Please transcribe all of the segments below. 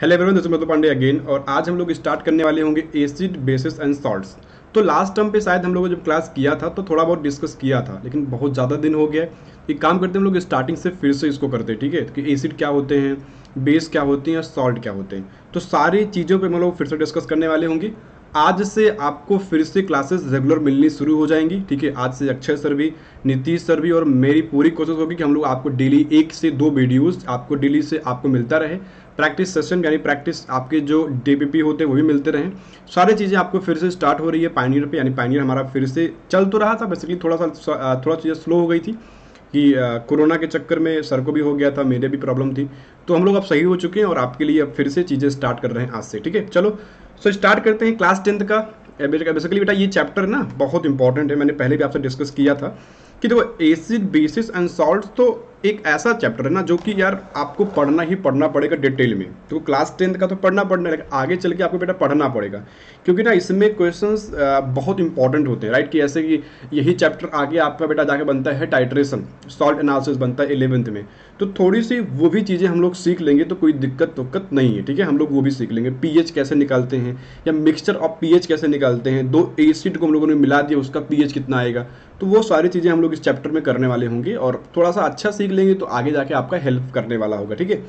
Hello everyone, this is Madhu Pandey again. और आज हम लोग स्टार्ट करने वाले होंगे एसिड बेसिस एंड सॉल्ट्स। तो लास्ट टर्म पे शायद हम लोगों ने जब क्लास किया था तो थोड़ा बहुत डिस्कस किया था, लेकिन बहुत ज़्यादा दिन हो गया है। एक काम करते हैं, हम लोग स्टार्टिंग से फिर से इसको करते हैं, ठीक है? कि एसिड क्या होते हैं, बेस क्या होती हैं और सॉल्ट क्या होते हैं। तो सारी चीज़ों पे हम लोग फिर से डिस्कस करने वाले होंगे। आज से आपको फिर से क्लासेस रेगुलर मिलनी शुरू हो जाएंगी, ठीक है? आज से अक्षय सर भी, नीतीश सर भी, और मेरी पूरी कोशिश होगी कि हम लोग आपको डेली 1 से 2 वीडियोस आपको डेली से आपको मिलता रहे। प्रैक्टिस सेशन यानी प्रैक्टिस आपके जो डीपीपी होते हैं वो भी मिलते रहें। सारी चीज़ें आपको फिर से स्टार्ट हो रही है पायनियर पे, यानी पायनियर हमारा फिर से चल तो रहा था, बेसिकली थोड़ा चीज़ें स्लो हो गई थी कि कोरोना के चक्कर में सर को भी हो गया था, मेरे भी प्रॉब्लम थी। तो हम लोग अब सही हो चुके हैं और आपके लिए अब फिर से चीज़ें स्टार्ट कर रहे हैं आज से, ठीक है? चलो सो स्टार्ट करते हैं क्लास 10th का। बेसिकली बेटा ये चैप्टर ना बहुत इंपॉर्टेंट है, मैंने पहले भी आपसे डिस्कस किया था कि देखो एसिड बेसिस एंड सॉल्ट्स तो एक ऐसा चैप्टर है ना जो कि यार आपको पढ़ना ही पढ़ना पड़ेगा डिटेल में। तो क्लास 10th का तो पढ़ना लेकिन आगे चल के आपको बेटा पढ़ना पड़ेगा, क्योंकि ना इसमें क्वेश्चंस बहुत इंपॉर्टेंट होते हैं, राइट? कि ऐसे कि यही चैप्टर आगे आपका बेटा जाके बनता है टाइट्रेशन, सॉल्ट एनालिसिस बनता है 11th में। तो थोड़ी सी वो भी चीज़ें हम लोग सीख लेंगे तो कोई दिक्कत नहीं है, ठीक है? हम लोग वो भी सीख लेंगे। पीएच कैसे निकालते हैं या मिक्सचर ऑफ पीएच कैसे निकालते हैं, दो एसिड को हम लोगों ने मिला दिया उसका पीएच कितना आएगा। तो वो सारी चीज़ें हम लोग इस चैप्टर में करने वाले होंगे और थोड़ा सा अच्छा सीख लेंगे तो आगे जाके आपका हेल्प करने वाला होगा, ठीक है?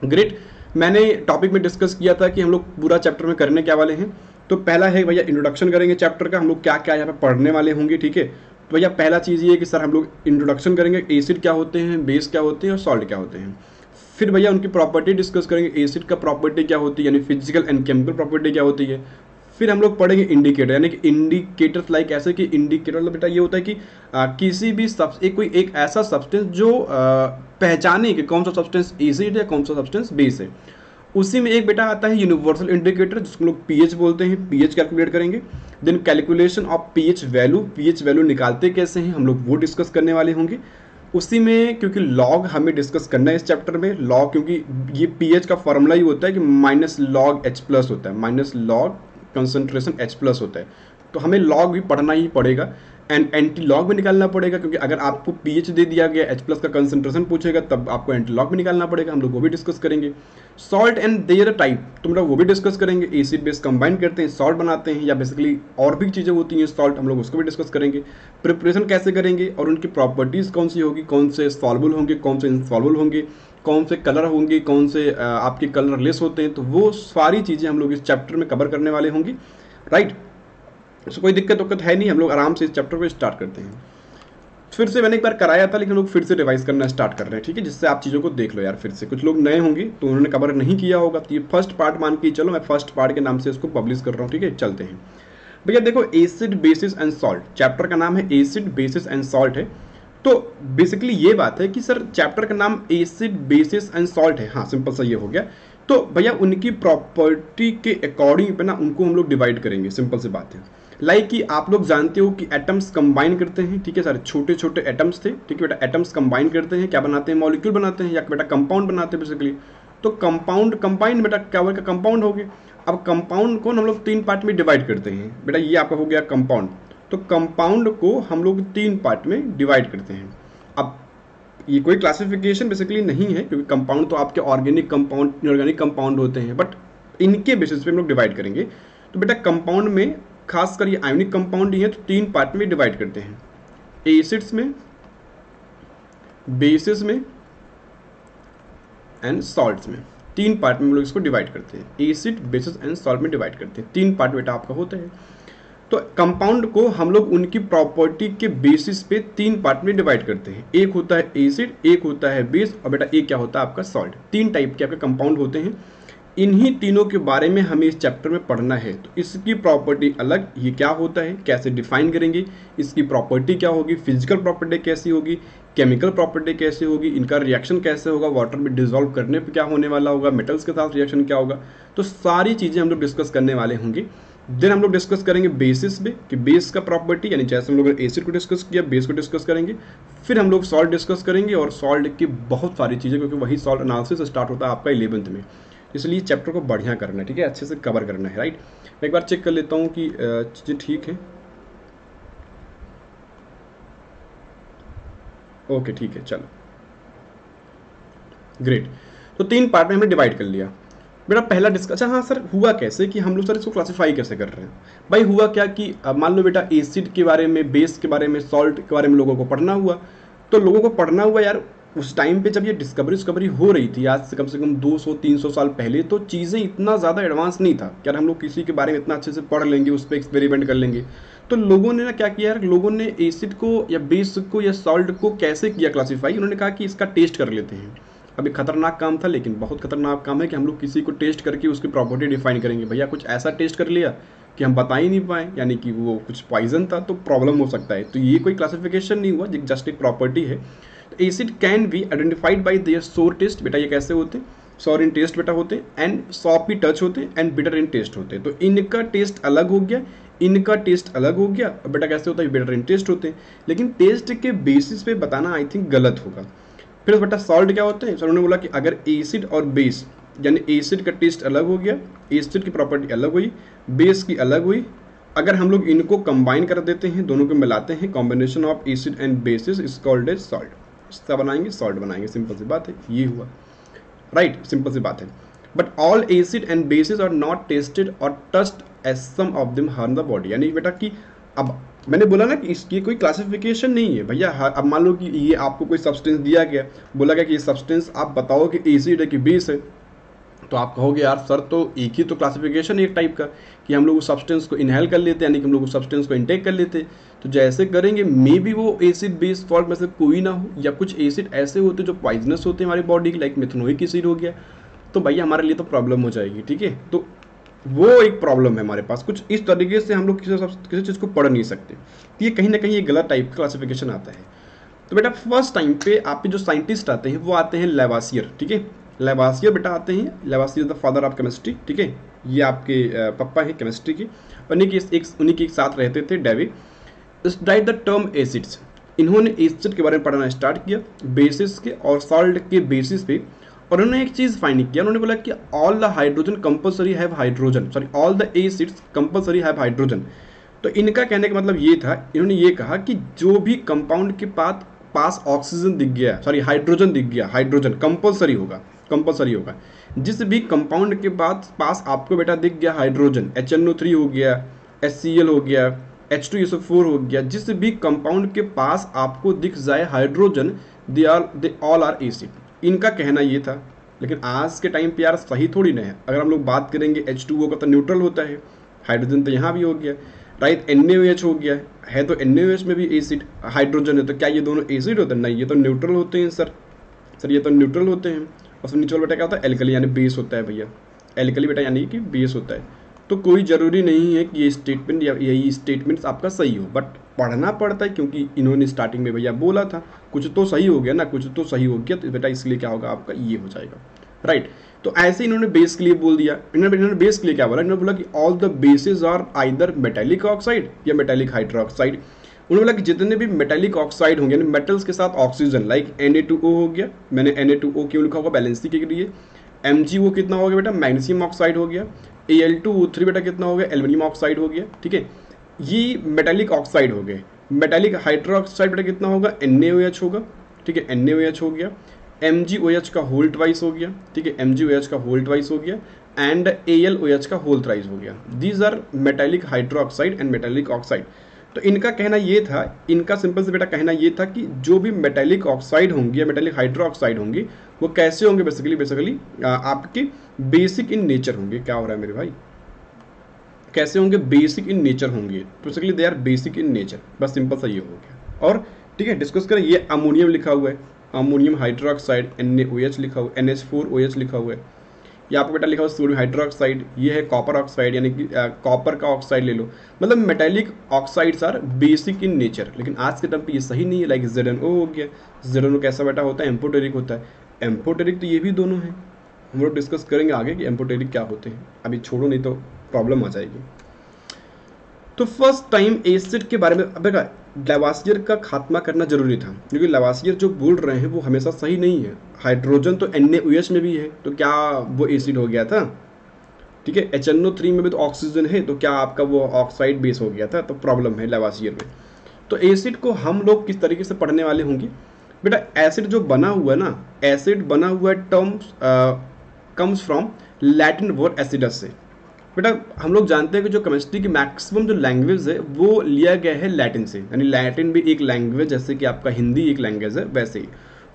ग्रेट। मैंने टॉपिक में डिस्कस किया था कि हम लोग पूरा चैप्टर में करने क्या वाले हैं। तो पहला है भैया इंट्रोडक्शन करेंगे चैप्टर का, हम लोग क्या क्या यहाँ पे पढ़ने वाले होंगे, ठीक है? तो भैया पहला चीज़ ये है कि सर हम लोग इंट्रोडक्शन करेंगे, एसिड क्या होते हैं, बेस क्या होते हैं और सॉल्ट क्या होते हैं। फिर भैया उनकी प्रॉपर्टी डिस्कस करेंगे, एसिड का प्रॉपर्टी क्या होती है यानी फिजिकल एंड केमिकल प्रॉपर्टी क्या होती है। फिर हम लोग पढ़ेंगे इंडिकेटर, यानी कि इंडिकेटर्स लाइक ऐसे कि इंडिकेटर मतलब बेटा ये होता है कि किसी भी एक ऐसा सब्सटेंस जो पहचाने कि कौन सा सब्सटेंस एसिड है कौन सा सब्सटेंस बेस है। उसी में एक बेटा आता है यूनिवर्सल इंडिकेटर जिसको लोग पीएच बोलते हैं, पीएच कैलकुलेट करेंगे। Then calculation of pH value निकालते कैसे हैं हम लोग वो डिस्कस करने वाले होंगे। उसी में क्योंकि लॉग हमें डिस्कस करना है इस चैप्टर में, लॉग क्योंकि ये पीएच का फॉर्मूला ही होता है कि माइनस लॉग एच प्लस होता है, minus log concentration H plus होता है। तो हमें लॉग भी पढ़ना ही पड़ेगा एंड एंटी लॉग भी निकालना पड़ेगा, क्योंकि अगर आपको पीएच दे दिया गया एच प्लस का कंसंट्रेशन पूछेगा तब आपको एंटी लॉग भी निकालना पड़ेगा, हम लोग वो भी डिस्कस करेंगे। सॉल्ट एंड देयर टाइप तो मतलब वो भी डिस्कस करेंगे, एसिड बेस कंबाइन करते हैं सॉल्ट बनाते हैं या बेसिकली और भी चीज़ें होती हैं सॉल्ट, हम लोग उसको भी डिस्कस करेंगे। प्रिपरेशन कैसे करेंगे और उनकी प्रॉपर्टीज़ कौन सी होगी, कौन से सॉल्युबल होंगे कौन से इनसॉल्युबल होंगे, कौन से कलर होंगे कौन से आपके कलर लेस होते हैं, तो वो सारी चीज़ें हम लोग इस चैप्टर में कवर करने वाले होंगे, राइट? तो कोई दिक्कत है नहीं, हम लोग आराम से इस चैप्टर को स्टार्ट करते हैं। फिर से मैंने एक बार कराया था लेकिन लोग फिर से रिवाइज करना स्टार्ट कर रहे हैं, ठीक है? जिससे आप चीज़ों को देख लो यार फिर से। कुछ लोग नए होंगे तो उन्होंने कवर नहीं किया होगा, तो ये फर्स्ट पार्ट मान के चलो, मैं फर्स्ट पार्ट के नाम से इसको पब्लिश कर रहा हूँ, ठीक है? चलते हैं भैया। देखो acid bases and salt, chapter का नाम है एसिड बेसिस एंड सॉल्ट है। तो बेसिकली ये बात है कि सर चैप्टर का नाम एसिड बेसिस एंड सॉल्ट है, हाँ सिंपल सा ये हो गया। तो भैया उनकी प्रॉपर्टी के अकॉर्डिंग पे ना उनको हम लोग डिवाइड करेंगे, सिंपल सी बात है। लाइक कि आप लोग जानते हो कि एटम्स कंबाइन करते हैं, ठीक है? सारे छोटे छोटे एटम्स थे, ठीक है बेटा? एटम्स कंबाइन करते हैं, क्या बनाते हैं? मॉलिक्यूल बनाते हैं या बेटा कंपाउंड बनाते हैं बेसिकली। तो कंपाउंड कंबाइन बेटा क्या होगा, कंपाउंड हो गए। अब कंपाउंड को हम लोग 3 पार्ट में डिवाइड करते हैं बेटा, ये आपका हो गया कंपाउंड। तो कंपाउंड को हम लोग 3 पार्ट में डिवाइड करते हैं। अब ये कोई क्लासिफिकेशन बेसिकली नहीं है, क्योंकि कंपाउंड तो आपके ऑर्गेनिक कंपाउंड इनऑर्गेनिक कंपाउंड होते हैं, बट इनके बेसिस पे हम लोग डिवाइड करेंगे। तो बेटा कंपाउंड में खासकर ये आयोनिक कंपाउंड ही है, तो 3 पार्ट में डिवाइड करते हैं, एसिड्स में, बेसिस में एंड सॉल्ट्स में। 3 पार्ट में हम लोग इसको डिवाइड करते हैं, एसिड बेसिस एंड सॉल्ट में डिवाइड करते हैं। 3 पार्ट बेटा आपका होता है। तो कंपाउंड को हम लोग उनकी प्रॉपर्टी के बेसिस पे 3 पार्ट में डिवाइड करते हैं, एक होता है एसिड, एक होता है बेस और बेटा एक क्या होता है आपका सॉल्ट। 3 टाइप के आपके कंपाउंड होते हैं, इन्हीं तीनों के बारे में हमें इस चैप्टर में पढ़ना है। तो इसकी प्रॉपर्टी अलग, ये क्या होता है, कैसे डिफाइन करेंगे, इसकी प्रॉपर्टी क्या होगी, फिजिकल प्रॉपर्टी कैसी होगी, केमिकल प्रॉपर्टी कैसे होगी, इनका रिएक्शन कैसे होगा, वाटर में डिजोल्व करने पे क्या होने वाला होगा, मेटल्स के साथ रिएक्शन क्या होगा। तो सारी चीज़ें हम लोग डिस्कस करने वाले होंगे। देन हम लोग डिस्कस करेंगे बेसिस पे कि बेस का प्रॉपर्टी, यानी जैसे हम लोग एसिड को डिस्कस किया बेस को डिस्कस करेंगे। फिर हम लोग सॉल्ट डिस्कस करेंगे और सॉल्ट की बहुत सारी चीज़ें, क्योंकि वही सॉल्ट एनालिसिस स्टार्ट होता है आपका 11th में, इसलिए चैप्टर को बढ़िया करना है, ठीक है? अच्छे से कवर करना है, राइट? मैं एक बार चेक कर लेता हूँ कि चीज़ें ठीक है। ओके ठीक है, चलो ग्रेट। तो 3 पार्ट में हमने डिवाइड कर लिया। मेरा पहला डिस्कशन, हाँ सर हुआ कैसे कि हम लोग सर इसको क्लासीफाई कैसे कर रहे हैं। भाई हुआ क्या कि अब मान लो बेटा एसिड के बारे में, बेस के बारे में, सॉल्ट के बारे में लोगों को पढ़ना हुआ। तो लोगों को पढ़ना हुआ यार, उस टाइम पे जब ये डिस्कवरी हो रही थी, आज से कम 200-300 साल पहले, तो चीज़ें इतना ज़्यादा एडवांस नहीं था कि यार हम लोग किसी के बारे में इतना अच्छे से पढ़ लेंगे, उस पर एक्सपेरिमेंट कर लेंगे। तो लोगों ने ना क्या किया यार, लोगों ने एसिड को या बेस को या सॉल्ट को कैसे किया क्लासीफाई, उन्होंने कहा कि इसका टेस्ट कर लेते हैं। अभी खतरनाक काम था, लेकिन बहुत खतरनाक काम है कि हम लोग किसी को टेस्ट करके उसकी प्रॉपर्टी डिफाइन करेंगे। भैया कुछ ऐसा टेस्ट कर लिया कि हम बता ही नहीं पाए, यानी कि वो कुछ पॉइजन था, तो प्रॉब्लम हो सकता है। तो ये कोई क्लासिफिकेशन नहीं हुआ, जस्ट एक प्रॉपर्टी है। तो acid can be identified by there सोर टेस्ट। बेटा ये कैसे होते हैं, सॉर इन टेस्ट बेटा होते हैं, एंड सॉपी टच होते हैं, एंड बिटर इन टेस्ट होते हैं। तो इनका टेस्ट अलग हो गया, इनका टेस्ट अलग हो गया। बेटा कैसे होता है, बिटर इन टेस्ट होते हैं। लेकिन टेस्ट के बेसिस पे बताना आई थिंक गलत होगा। फिर बेटा सॉल्ट क्या होते हैं, सर उन्होंने बोला कि अगर एसिड और बेस, यानी एसिड का टेस्ट अलग हो गया, एसिड की प्रॉपर्टी अलग हुई, बेस की अलग हुई, अगर हम लोग इनको कंबाइन कर देते हैं, दोनों को मिलाते हैं, combination of acid and bases is called as salt. इसका बनाएंगे सॉल्ट बनाएंगे, सिंपल सी बात है, ये हुआ राइट, सिंपल सी बात है। But all acids and bases are not tested और taste as some of them harm the body. यानी बेटा कि अब मैंने बोला ना कि इसकी कोई क्लासिफिकेशन नहीं है भैया। अब मान लो कि ये आपको कोई सब्सटेंस दिया गया, बोला गया कि ये सब्सटेंस आप बताओ कि एसिड है कि बेस है, तो आप कहोगे यार सर तो एक ही तो क्लासिफिकेशन है एक टाइप का, कि हम लोग उस सब्सटेंस को इनहेल कर लेते हैं, यानी कि हम लोग उस सब्सटेंस को इनटेक कर लेते हैं। तो जैसे करेंगे मे बी वो एसिड बेस फॉल्ट में से कोई ना हो, या कुछ एसिड ऐसे होते जो पॉइजनस होते हैं हमारी बॉडी के, लाइक मिथेनोइक एसिड हो गया, तो भैया हमारे लिए तो प्रॉब्लम हो जाएगी। ठीक है, तो वो एक प्रॉब्लम है हमारे पास। कुछ इस तरीके से हम लोग किसी चीज़ को पढ़ नहीं सकते। तो ये कहीं ना कहीं एक गलत टाइप का क्लासिफिकेशन आता है। तो बेटा फर्स्ट टाइम पे आपके जो साइंटिस्ट आते हैं वो आते हैं लेवासियर। ठीक है, लेवासियर बेटा आते हैं, लेवासियर द फादर ऑफ केमिस्ट्री। ठीक है, ये आपके पापा हैं केमिस्ट्री के। उन्हीं के एक साथ रहते थे David. Right the term acids, इन्होंने एसिड के बारे में पढ़ना स्टार्ट किया बेसिस के और सॉल्ट के बेसिस पे। और उन्होंने एक चीज़ फाइंड किया, उन्होंने बोला कि all the hydrogen compulsory have hydrogen, sorry all the acids compulsory have hydrogen. तो इनका कहने का मतलब ये था, इन्होंने ये कहा कि जो भी कंपाउंड के पास ऑक्सीजन दिख गया, सॉरी हाइड्रोजन दिख गया, हाइड्रोजन कंपल्सरी होगा। जिस भी कंपाउंड के पास आपको बेटा दिख गया हाइड्रोजन, HNO3 हो गया, HCl हो गया, H2SO4 हो गया, जिस भी कंपाउंड के पास आपको दिख जाए hydrogen, they all are acid. इनका कहना ये था। लेकिन आज के टाइम पे यार सही थोड़ी ना है। अगर हम लोग बात करेंगे H2O का तो न्यूट्रल होता है, हाइड्रोजन तो यहाँ भी हो गया, राइट, NaOH हो गया है, तो NaOH में भी एसिड हाइड्रोजन है, तो क्या ये दोनों एसिड होते हैं? नहीं, ये तो न्यूट्रल होते हैं सर, ये तो न्यूट्रल होते हैं। और फिर नीचे बेटा क्या होता है, एल्कली यानी बेस होता है भैया, एल्कली बेटा यानी कि बेस होता है। तो कोई ज़रूरी नहीं है कि ये स्टेटमेंट या यही स्टेटमेंट्स आपका सही हो, बट पढ़ना पड़ता है क्योंकि इन्होंने स्टार्टिंग में भैया बोला था। कुछ तो सही हो गया ना, कुछ तो सही हो गया, तो बेटा इसलिए क्या होगा आपका, ये हो जाएगा, राइट। तो ऐसे इन्होंने बेस के लिए बोल दिया। इन्होंने बेस के लिए क्या बोला, इन्होंने बोला कि all the bases are either metallic oxide या मेटेलिक हाइड्रोक्साइड। उन्होंने बोला कि जितने भी मेटेलिक ऑक्साइड होंगे, मेटल्स के साथ ऑक्सीजन, लाइक Na2O हो गया, मैंने Na2O क्यों लिखा होगा, बैलेंसी के लिए। MgO कितना हो गया बेटा, मैग्नीशियम ऑक्साइड हो गया। Al2O3 बेटा कितना हो गया, एल्युमिनियम ऑक्साइड हो गया। ठीक है, ये मेटेलिक ऑक्साइड हो गए। मेटेलिक हाइड्रोक्साइड बेटा कितना होगा, NaOH होगा। ठीक है, NaOH हो गया। MgOH का होल ट्वाइस हो गया। ठीक है, MgOH का होल ट्वाइस हो गया, एंड AlOH का होल थ्राइस हो गया। These are metallic hydroxide and metallic oxide. तो इनका कहना ये था, इनका सिंपल से बेटा कहना ये था कि जो भी मेटेलिक ऑक्साइड होंगे या मेटेलिक हाइड्रोक्साइड होंगे, वो कैसे होंगे, बेसिकली आपके बेसिक इन नेचर होंगे। क्या हो रहा है मेरे भाई, कैसे होंगे, बेसिक इन नेचर होंगे, basically they are basic in nature. बस सिंपल सा ये हो गया। और ठीक है, डिस्कस करें, ये अमोनियम लिखा हुआ है, अमोनियम हाइड्रोक्साइड, NaOH लिखा हुआ है, NH4OH लिखा हुआ है। यहाँ पर बेटा लिखा हुआ सोडियम हाइड्रोक्साइड, ये है कॉपर ऑक्साइड, यानी कि कॉपर का ऑक्साइड ले लो। मतलब metallic oxides are basic in nature. लेकिन आज के टाइम पे ये सही नहीं है, लाइक ZnO हो गया। ZnO कैसा बेटा होता है, एम्फोटेरिक होता है। एम्फोटेरिक तो ये भी दोनों हैं, हम लोग डिस्कस करेंगे आगे कि एम्फोटेरिक क्या होते हैं। अभी छोड़ो, नहीं तो प्रॉब्लम आ जाएगी। तो फर्स्ट टाइम एसिड के बारे में अब देखा, लेवासियर का खात्मा करना जरूरी था, क्योंकि लेवासियर जो बोल रहे हैं वो हमेशा सही नहीं है। हाइड्रोजन तो NaOH में भी है, तो क्या वो एसिड हो गया था? ठीक है, HNO3 में भी तो ऑक्सीजन है, तो क्या आपका वो ऑक्साइड बेस हो गया था? तो प्रॉब्लम है लेवासियर में। तो एसिड को हम लोग किस तरीके से पढ़ने वाले होंगे बेटा, एसिड जो बना हुआ है ना, एसिड बना हुआ terms comes from Latin word acidus से। बेटा हम लोग जानते हैं कि जो केमिस्ट्री की मैक्सिमम जो लैंग्वेज है वो लिया गया है लैटिन से, यानी लैटिन भी एक लैंग्वेज, जैसे कि आपका हिंदी एक लैंग्वेज है वैसे ही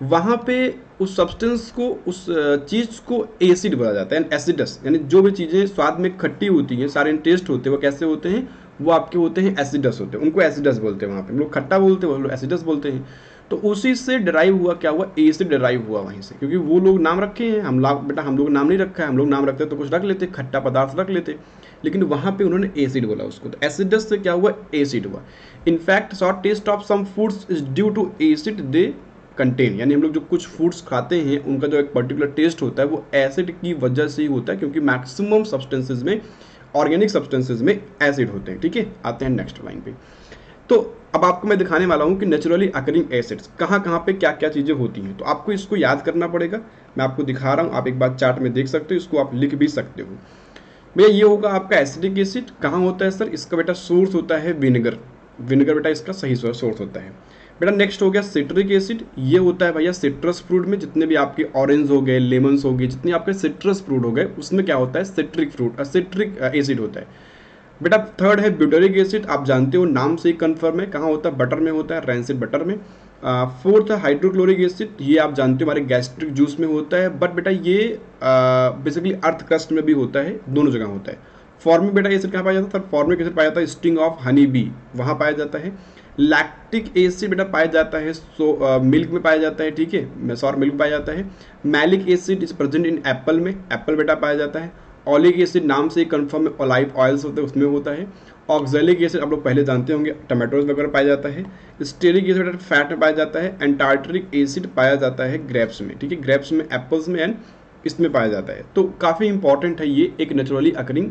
वहाँ पे उस सब्सटेंस को, उस चीज़ को एसिड बोला जाता है, एसिडस, यानी जो भी चीज़ें स्वाद में खट्टी होती हैं, सारे टेस्ट होते हैं, वो कैसे होते हैं, वो आपके होते हैं एसिडस होते हैं, उनको एसिडस बोलते हैं। वहाँ पे हम लोग खट्टा बोलते हैं, वो लोग एसिडस बोलते हैं। तो उसी से डिराइव हुआ, क्या हुआ, एसिड डिराइव हुआ वहीं से, क्योंकि वो लोग नाम रखे हैं, हम लोग बेटा हम लोग नाम नहीं रखा है, हम लोग नाम रखते तो कुछ रख लेते, खट्टा पदार्थ रख लेते, लेकिन वहाँ पे उन्होंने एसिड बोला उसको, तो एसिडस से क्या हुआ, एसिड हुआ। In fact short taste of some foods is due to acid they contain, यानी हम लोग जो कुछ फूड्स खाते हैं उनका जो एक पर्टिकुलर टेस्ट होता है वो एसिड की वजह से ही होता है, क्योंकि मैक्सिमम सब्सटेंसेज में, ऑर्गेनिक सब्सटेंसेज में एसिड होते हैं। ठीक है, आते हैं नेक्स्ट लाइन पे। तो अब आपको मैं दिखाने वाला हूँ कि नेचुरली अकरिंग एसिड्स कहाँ कहाँ पे क्या क्या चीज़ें होती हैं, तो आपको इसको याद करना पड़ेगा। मैं आपको दिखा रहा हूँ, आप एक बार चार्ट में देख सकते हो, इसको आप लिख भी सकते हो। भैया ये होगा आपका एसिडिक एसिड, कहाँ होता है सर, इसका बेटा सोर्स होता है विनेगर, विनेगर बेटा इसका सही सोर्स होता है। बेटा नेक्स्ट हो गया सिट्रिक एसिड, ये होता है भैया सिट्रस फ्रूट में, जितने भी आपके ऑरेंज हो गए, लेमन्स हो गए, जितने आपके सिट्रस फ्रूट हो गए, उसमें क्या होता है, सिट्रिक एसिड होता है। बेटा थर्ड है ब्यूटेरिक एसिड, आप जानते हो नाम से ही कन्फर्म है, कहाँ होता है, बटर में होता है, रैंसिड बटर में। फोर्थ है हाइड्रोक्लोरिक एसिड, ये आप जानते हो हमारे गैस्ट्रिक जूस में होता है, बट बेटा ये बेसिकली अर्थ क्रस्ट में भी होता है, दोनों जगह होता है। फॉर्मिक बेटा एसिड कहाँ पाया जाता है, फॉर्मिक एसिड पाया जाता है स्टिंग ऑफ हनी बी, वहाँ पाया जाता है। लैक्टिक एसिड बेटा पाया जाता है मिल्क में पाया जाता है, ठीक है, मैसोर मिल्क में पाया जाता है। Malic acid is present in Apple में, एप्पल बेटा पाया जाता है। ऑलिक एसिड नाम से ही कन्फर्म है, ऑलिव ऑयल्स होते हैं उसमें होता है। ऑक्जेलिक एसिड आप लोग पहले जानते होंगे, टमाटोज वगैरह पाया जाता है। स्टेरिक एसिड फैट में पाया जाता है। एंटार्ट्रिक एसिड पाया जाता है ग्रेप्स में, ठीक है, ग्रेप्स में, एप्पल्स में एंड इसमें पाया जाता है। तो काफ़ी इंपॉर्टेंट है ये एक नेचुरली अकरिंग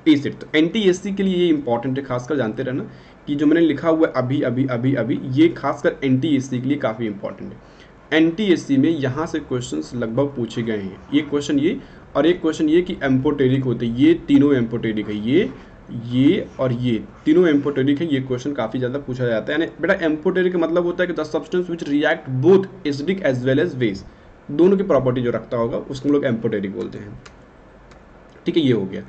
एसिड। तो एंटी के लिए ये इंपॉर्टेंट है, खासकर जानते रहना कि जो मैंने लिखा हुआ है अभी अभी अभी अभी, ये खासकर एंटी के लिए काफ़ी इंपॉर्टेंट है। एंटी में यहाँ से क्वेश्चंस लगभग पूछे गए हैं, ये क्वेश्चन ये और एक क्वेश्चन ये कि एम्पोटेरिक होते हैं, ये तीनों एम्पोटेरिक है, ये और ये तीनों एम्पोटेरिक है, ये क्वेश्चन काफ़ी ज़्यादा पूछा जाता है। यानी बेटा एम्पोटेरिक का मतलब होता है कि the substance which react both acidic as well as base, दोनों की प्रॉपर्टी जो रखता होगा उसको हम लोग एम्पोटेरिक बोलते हैं। ठीक है, ये हो गया।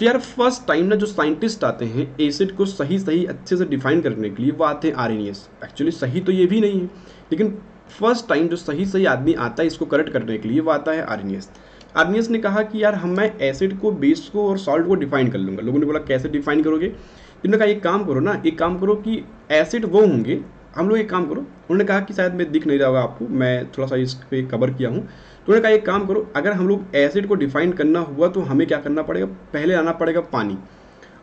तो यार फर्स्ट टाइम ना जो साइंटिस्ट आते हैं एसिड को सही सही अच्छे से डिफाइन करने के लिए, वो आते हैं आर्हेनियस। एक्चुअली सही तो ये भी नहीं है, लेकिन फर्स्ट टाइम जो सही सही आदमी आता है इसको करेक्ट करने के लिए, वो आता है आर्हेनियस। आर्हेनियस ने कहा कि यार मैं एसिड को, बेस को और सॉल्ट को डिफाइन कर लूँगा। लोगों ने बोला कैसे डिफाइन करोगे, इन्होंने कहा एक काम करो ना, एक काम करो कि एसिड वो होंगे, हम लोग एक काम करो, उन्होंने कहा कि शायद मैं दिख नहीं रहा होगा आपको, मैं थोड़ा सा इस पे कवर किया हूँ, तो उन्होंने कहा एक काम करो, अगर हम लोग एसिड को डिफाइन करना हुआ तो हमें क्या करना पड़ेगा, पहले आना पड़ेगा पानी,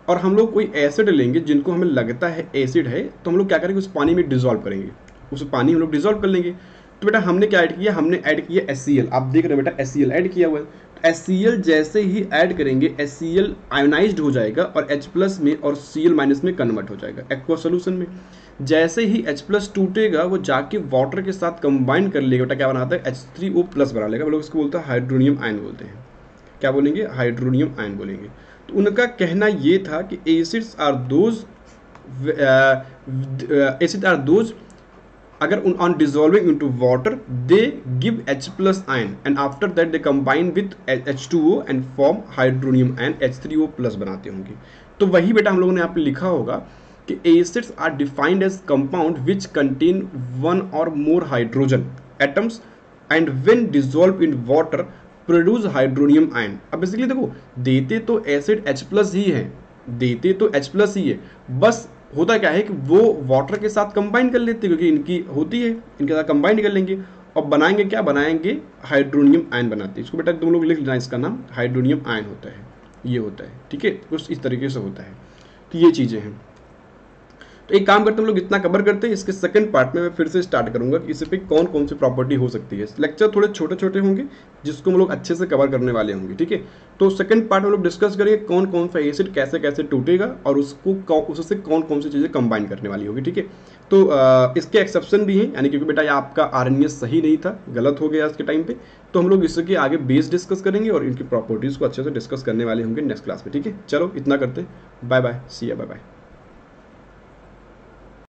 और हम लोग कोई एसिड लेंगे जिनको हमें लगता है एसिड है, तो हम लोग क्या करेंगे, उस पानी में डिजोल्व करेंगे, उस पानी हम लोग डिजोल्व कर लेंगे। तो बेटा हमने क्या ऐड किया, हमने ऐड किया HCl, आप देख रहे हैं बेटा HCl ऐड किया हुआ है। HCl जैसे ही ऐड करेंगे HCl आयोनाइज्ड हो जाएगा और H+ में और Cl- में कन्वर्ट हो जाएगा एक्वा सोल्यूशन में। जैसे ही H+ टूटेगा वो जाके वाटर के साथ कंबाइन कर लेगा, बेटा क्या बनाता है, H3O+ बना लेगा, हम लोग इसको बोलते हैं हाइड्रोनियम आयन बोलते हैं। क्या बोलेंगे, हाइड्रोनियम आयन बोलेंगे। तो उनका कहना ये था कि एसिड्स आर दोज अगर on dissolving into water they give H+ ion and after that they combine with H2O and form hydronium ion, H3O+ बनाते होंगे। तो वही बेटा हम लोगों ने यहाँ पे लिखा होगा कि acids are defined as compound which contain one or more hydrogen atoms and when dissolve in water produce hydronium ion. अब बेसिकली देखो, देते तो एसिड H+ ही है, देते तो H+ ही है, बस होता क्या है कि वो वाटर के साथ कंबाइन कर लेते हैं, क्योंकि इनकी होती है, इनके साथ कंबाइन कर लेंगे और बनाएंगे क्या, बनाएंगे हाइड्रोनियम आयन बनाते हैं। इसको बेटा तुम लोग लिख लेना, इसका नाम हाइड्रोनियम आयन होता है, ये होता है, ठीक है, कुछ इस तरीके से होता है। तो ये चीज़ें हैं। तो एक काम करते हम लोग इतना कवर करते हैं, इसके सेकंड पार्ट में मैं फिर से स्टार्ट करूंगा कि इस पे कौन कौन सी प्रॉपर्टी हो सकती है। लेक्चर थोड़े छोटे छोटे होंगे जिसको हम लोग अच्छे से कवर करने वाले होंगे, ठीक है। तो सेकंड पार्ट में लोग डिस्कस करेंगे कौन कौन सा एसिड कैसे कैसे टूटेगा और उससे कौन कौन सी चीज़ें कंबाइन करने वाली होगी, ठीक है। तो इसके एक्सेप्शन भी हैं, यानी क्योंकि बेटा ये आपका आरएनएस सही नहीं था, गलत हो गया इसके टाइम पे, तो हम लोग इसके आगे बेस डिस्कस करेंगे और इनकी प्रॉपर्टीज़ को अच्छे से डिस्कस करने वाले होंगे नेक्स्ट क्लास में, ठीक है। चलो इतना करते हैं, बाय बाय, सी या बाय बाय।